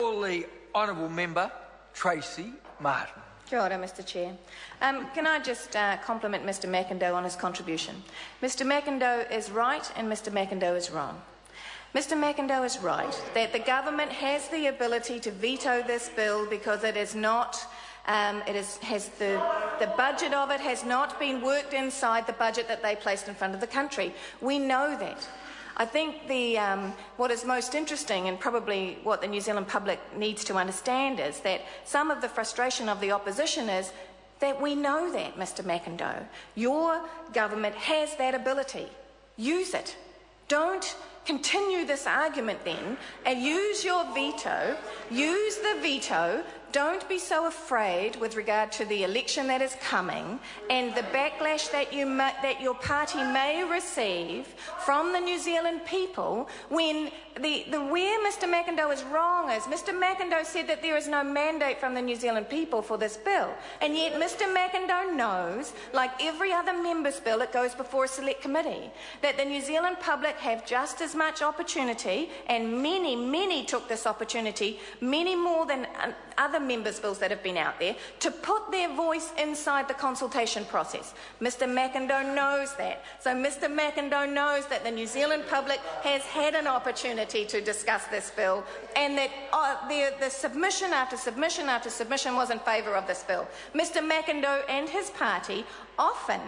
Call the honourable member Tracy Martin. Kia ora, Mr Chair. Can I just compliment Mr McIndoe on his contribution? Mr McIndoe is right and Mr McIndoe is wrong. Mr McIndoe is right that the government has the ability to veto this bill because it is not. The budget of it has not been worked inside the budget that they placed in front of the country. We know that. I think what is most interesting, and probably what the New Zealand public needs to understand, is that some of the frustration of the opposition is that we know that, Mr McIndoe. Your government has that ability. Use it. Don't continue this argument then and use your veto. Use the veto. Don't be so afraid with regard to the election that is coming and the backlash that your party may receive from the New Zealand people when where Mr McIndoe is wrong is Mr McIndoe said that there is no mandate from the New Zealand people for this bill, and yet Mr McIndoe knows, like every other member's bill, it goes before a select committee, that the New Zealand public have just as much opportunity, and many took this opportunity, many more than other members' bills that have been out there, to put their voice inside the consultation process. Mr McIndoe knows that. So Mr McIndoe knows that the New Zealand public has had an opportunity to discuss this bill, and that the submission after submission after submission was in favour of this bill. Mr McIndoe and his party often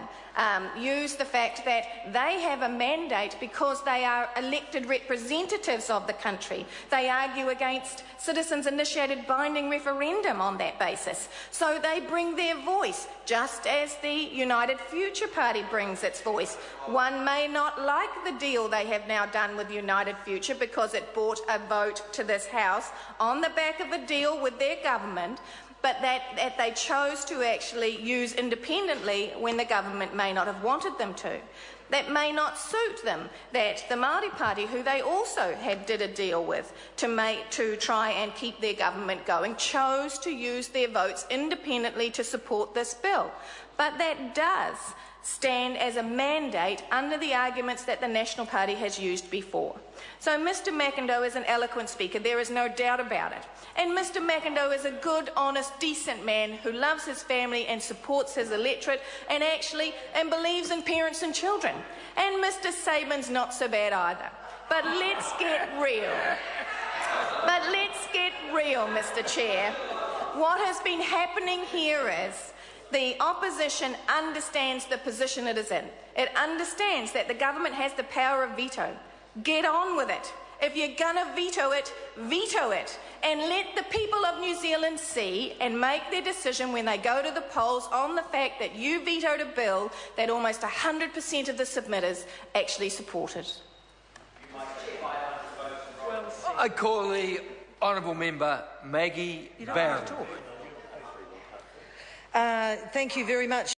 use the fact that they have a mandate because they are elected representatives of the country. They argue against citizens-initiated binding referendum on that basis. So they bring their voice, just as the United Future Party brings its voice. One may not like the deal they have now done with United Future because it brought a vote to this House on the back of a deal with their government, but that they chose to actually use independently when the government may not have wanted them to. That may not suit them, that the Māori Party, who they also did a deal with to try and keep their government going, chose to use their votes independently to support this bill. But that does stand as a mandate under the arguments that the National Party has used before. So Mr McIndoe is an eloquent speaker, there is no doubt about it. And Mr McIndoe is a good, honest, decent man who loves his family and supports his electorate and believes in parents and children. And Mr Sabin's not so bad either. But let's get real. Mr Chair. What has been happening here is the opposition understands the position it is in. It understands that the government has the power of veto. Get on with it. If you're going to veto it, and let the people of New Zealand see and make their decision when they go to the polls on the fact that you vetoed a bill that almost 100% of the submitters actually supported. I call the honourable member Maggie Barron. Thank you very much.